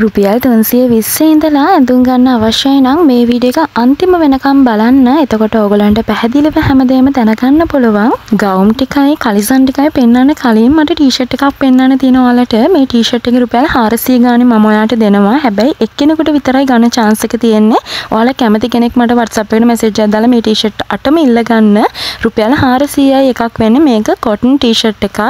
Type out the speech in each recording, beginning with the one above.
රුපියල් 320 ඉඳලා ඇඳුම් ගන්න අවශ්‍යයි නම් මේ වීඩියෝ එක අන්තිම වෙනකම් බලන්න. එතකොට ඕගලන්ට පැහැදිලිව හැමදේම දැනගන්න පුළුවන්. ගවුම් ටිකයි කලිසම් ටිකයි පෙන්වන්න කලින් මට ටී-ෂර්ට් එකක් පෙන්වන්න තියෙන ඔයාලට. මේ ටී-ෂර්ට් එකේ රුපියල් 400 ගානේ මම ඔයාලට දෙනවා. හැබැයි එක්කෙනෙකුට විතරයි ගන්න chance එක තියෙන්නේ. ඔයාලා කැමති කෙනෙක් මට WhatsApp එකට message එකක් දාලා මේ ටී-ෂර්ට් 8ම ඉල්ල ගන්න. රුපියල් 400යි එකක් වෙන්නේ. මේක cotton ටී-ෂර්ට් එකක්.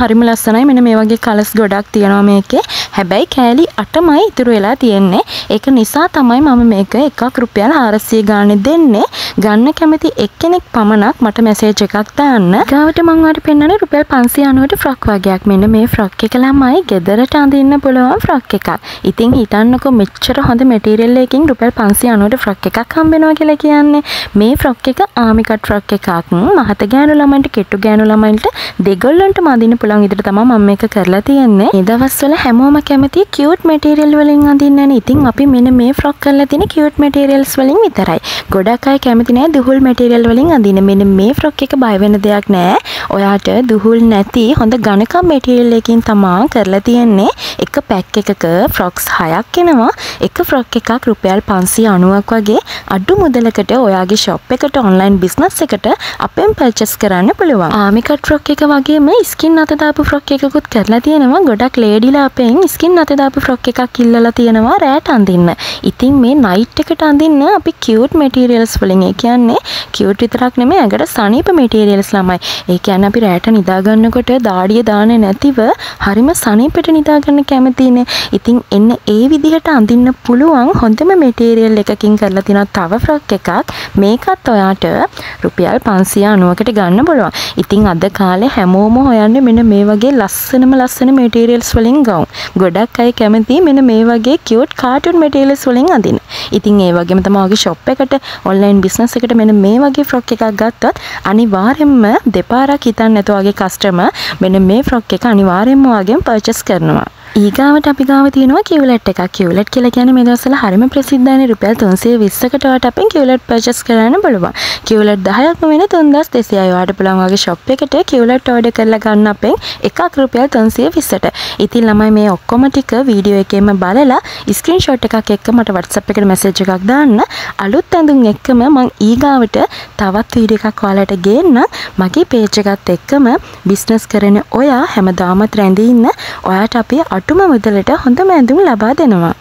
හරිම ලස්සනයි. මෙන්න මේ වගේ කලර්ස් ගොඩක් තියෙනවා මේකේ. හැබැයි කෑලි 8මයි ඉතුරු වෙලා තියෙන්නේ. ඒක නිසා තමයි මම මේක එකක් රුපියල් 400 ගානේ දෙන්නේ. ගන්න කැමති එක්කෙනෙක් පමණක් මට මැසේජ් එකක් දාන්න. ගාවට මම ඔයාලට පෙන්නන්නේ රුපියල් 590ට ෆ්‍රොක් වගේක්. මෙන්න මේ ෆ්‍රොක් එක ළමයි ගෙදරට අඳින්න පුළුවන් ෆ්‍රොක් එකක්. ඉතින් හිතන්නකෝ මෙච්චර හොඳ මැටීරියල් එකකින් රුපියල් 590ට ෆ්‍රොක් එකක් හම්බ වෙනවා කියලා කියන්නේ. මේ ෆ්‍රොක් එක ආමි කට් ෆ්‍රොක් එකක්. මහත ගෑනු ළමයින්ට කෙට්ටු ගෑනු ළමයින්ට දෙගොල්ලන්ටම අඳින්න පුළුවන් විදිහට තමයි මම මේක කරලා තියෙන්නේ. මේ දවස්වල හැමෝම කැමති කියුට් මැටීරියල් වලින් අඳින්නනේ. ඉතින් අපි මෙන්න මේ ෆ්‍රොක් කරලා තියෙන කියුට් මැටීරියල්ස් වලින් විතරයි. ගොඩක් අය කැමති නෑ දුහුල් මැටීරියල් වලින් අඳින්න. මෙන්න මේ ෆ්‍රොක් එක බය වෙන දෙයක් නෑ. ඔයාට දුහුල් නැති හොඳ ඝනකම් මැටීරියල් එකකින් තමයි කරලා තියෙන්නේ. එක පැක් එකක ෆ්‍රොක්ස් 6ක් එනවා. එක ෆ්‍රොක් එකක් රුපියල් 590ක් වගේ අඩු මුදලකට ඔයාගේ ෂොප් එකට ඔන්ලයින් බිස්නස් එකට අපෙන් පර්චේස් කරන්න පුළුවන්. ආමි කට් ෆ්‍රොක් එක වගේම ස්කින් අත දාපු ෆ්‍රොක් එකකුත් කරලා තියෙනවා. ගොඩක් ලේඩිලා අපෙන් ස්කින් අත දාපු ෆ්‍රොක් එකක් ඉල්ලලා තියෙනවා රෑට අඳින්න. ඉතින් මේ නයිට් එකට අඳින්න අපි කියුට් මැටීරියල්ස් වලින්, ඒ කියන්නේ කියුට් විතරක් නෙමෙයි අගට සනීප මැටීරියල්ස් ළමයි. ඒ කියන්නේ අපි රෑට නිදා ගන්නකොට දාඩිය දාන්නේ නැතිව හරිම සනීපෙට නිදා ගන්න කැමතිනේ. ඉතින් එන්න ඒ විදිහට අඳින්න පුළුවන් හොඳම මැටීරියල් එකකින් කරලා තියෙන තව ෆ්‍රොක් එකක්. මේකත් ඔයාට රුපියල් 590කට ගන්න පුළුවන්. ඉතින් අද කාලේ හැමෝම හොයන්නේ මෙන්න මේ වගේ ලස්සන මැටීරියල්ස් වලින් ගවුම්. ගොඩක් අය කැමති මෙන්න මේ වගේ කියුට් කාටුන් මැටීරියල්ස් වලින් අඳින්න. ඉතින් ඒ වගේම තමයි ඔයාගේ ෂොප් එකට ඔන්ලයින් බිස්නස් එකට මෙන්න මේ වගේ ෆ්‍රොක් එකක් ගත්තොත් අනිවාර්යෙන්ම දෙපාරක් හිතන්න නැතුව ඔයාගේ කස්ටමර් මෙන්න මේ ෆ්‍රොක් එක අනිවාර්යෙන්ම ඔයාගෙන් පර්චේස් කරනවා. ඊගාවට අපි ගාව තියෙනවා කියුලට් එකක්. කියුලට් කියලා කියන්නේ මේ දවස්වල හරිම ප්‍රසිද්ධයිනේ. රුපියල් 320කට ඔයාට අපෙන් කියුලට් පර්චේස් කරන්න පුළුවන්. කියුලට් 10ක්ම වෙන 3200යි. ඔයාට පුළුවන් වගේ ෂොප් එකට කියුලට් ඕඩර් කරලා ගන්න අපෙන් එකක් රුපියල් 320ට. ඉතින් ළමයි මේ ඔක්කොම ටික වීඩියෝ එකේම බලලා ස්ක්‍රීන්ෂොට් එකක් එක්ක මට WhatsApp එකට මැසේජ් එකක් දාන්න. අලුත් ඇඳුම් එක්කම මම ඊගාවට තවත් වීඩියෝ එකක් ඔයාලට ගේන්න. මගේ පේජ් එකත් එක්කම බිස්නස් කරන ඔයා හැමදාම රැඳී ඉන්න ඔයාට අපි අටුම මුදලට හොඳම ඇඳුම් ලබා දෙනවා.